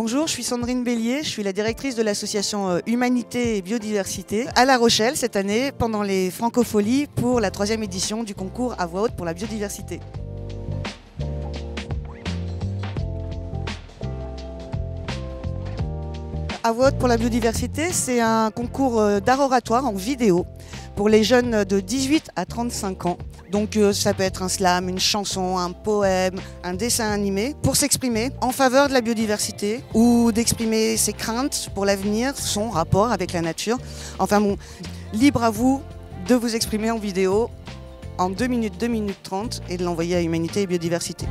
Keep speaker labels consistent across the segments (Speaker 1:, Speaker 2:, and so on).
Speaker 1: Bonjour, je suis Sandrine Bélier, je suis la directrice de l'association Humanité et Biodiversité à La Rochelle cette année pendant les Francopholies pour la 3e édition du concours à voix haute pour la biodiversité. À voix haute pour la biodiversité, c'est un concours d'art oratoire en vidéo pour les jeunes de 18 à 35 ans. Donc ça peut être un slam, une chanson, un poème, un dessin animé pour s'exprimer en faveur de la biodiversité ou d'exprimer ses craintes pour l'avenir, son rapport avec la nature. Enfin bon, libre à vous de vous exprimer en vidéo en 2 minutes, 2 minutes 30 et de l'envoyer à Humanité et Biodiversité.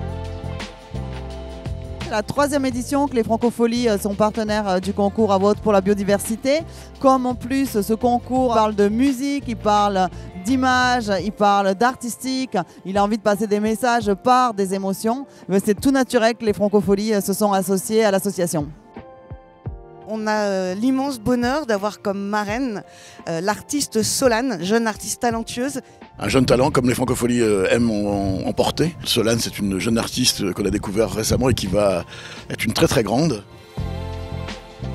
Speaker 2: La 3e édition que les Francopholies sont partenaires du concours à voix haute pour la biodiversité. Comme en plus ce concours parle de musique, il parle d'images, il parle d'artistique, il a envie de passer des messages par des émotions. C'est tout naturel que les Francopholies se sont associées à l'association.
Speaker 1: On a l'immense bonheur d'avoir comme marraine l'artiste Solane, jeune artiste talentueuse.
Speaker 3: Un jeune talent comme les Francopholies aiment en porter. Solane, c'est une jeune artiste qu'on a découvert récemment et qui va être une très très grande.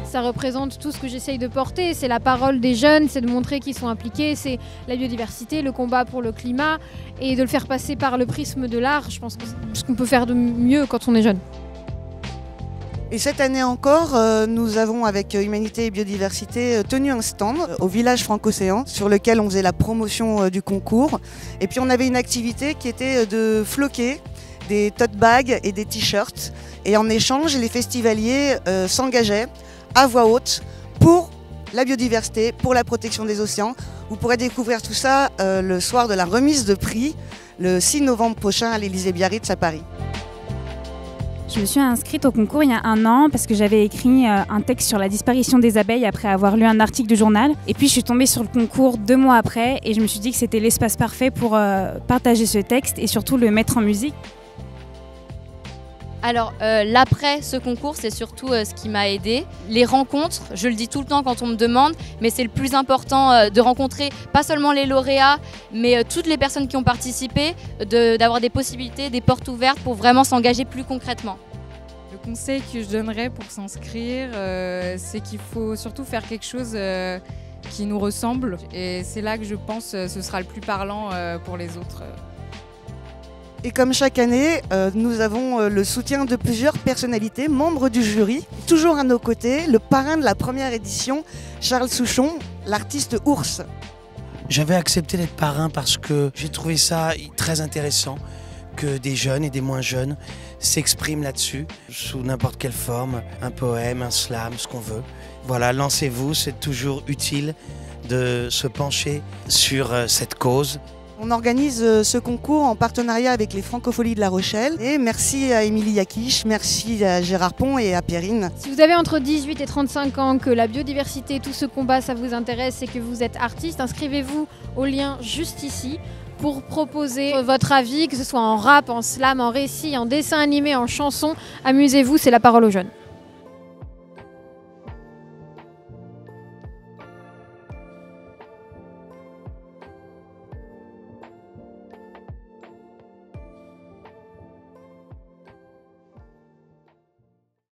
Speaker 4: Ça représente tout ce que j'essaye de porter, c'est la parole des jeunes, c'est de montrer qu'ils sont impliqués, c'est la biodiversité, le combat pour le climat et de le faire passer par le prisme de l'art. Je pense que c'est ce qu'on peut faire de mieux quand on est jeune.
Speaker 1: Et cette année encore, nous avons avec Humanité et Biodiversité tenu un stand au village Franco-Océan sur lequel on faisait la promotion du concours. Et puis on avait une activité qui était de floquer des tote bags et des t-shirts. Et en échange, les festivaliers s'engageaient à voix haute pour la biodiversité, pour la protection des océans. Vous pourrez découvrir tout ça le soir de la remise de prix, le 6 novembre prochain à l'Élysée-Biarritz à Paris.
Speaker 5: Je me suis inscrite au concours il y a 1 an parce que j'avais écrit un texte sur la disparition des abeilles après avoir lu un article du journal. Et puis je suis tombée sur le concours 2 mois après et je me suis dit que c'était l'espace parfait pour partager ce texte et surtout le mettre en musique.
Speaker 6: Alors l'après ce concours, c'est surtout ce qui m'a aidée. Les rencontres, je le dis tout le temps quand on me demande, mais c'est le plus important de rencontrer pas seulement les lauréats, mais toutes les personnes qui ont participé, d'avoir des possibilités, des portes ouvertes pour vraiment s'engager plus concrètement.
Speaker 7: Le conseil que je donnerais pour s'inscrire, c'est qu'il faut surtout faire quelque chose qui nous ressemble. Et c'est là que je pense ce sera le plus parlant pour les autres.
Speaker 1: Et comme chaque année, nous avons le soutien de plusieurs personnalités, membres du jury. Toujours à nos côtés, le parrain de la 1re édition, Charles Souchon, l'artiste Ours.
Speaker 8: J'avais accepté d'être parrain parce que j'ai trouvé ça très intéressant que des jeunes et des moins jeunes s'expriment là-dessus, sous n'importe quelle forme, un poème, un slam, ce qu'on veut. Voilà, lancez-vous, c'est toujours utile de se pencher sur cette cause.
Speaker 1: On organise ce concours en partenariat avec les Francopholies de La Rochelle. Et merci à Émilie Yakish, merci à Gérard Pont et à Perrine.
Speaker 4: Si vous avez entre 18 et 35 ans, que la biodiversité, tout ce combat, ça vous intéresse et que vous êtes artiste, inscrivez-vous au lien juste ici pour proposer votre avis, que ce soit en rap, en slam, en récit, en dessin animé, en chanson. Amusez-vous, c'est la parole aux jeunes.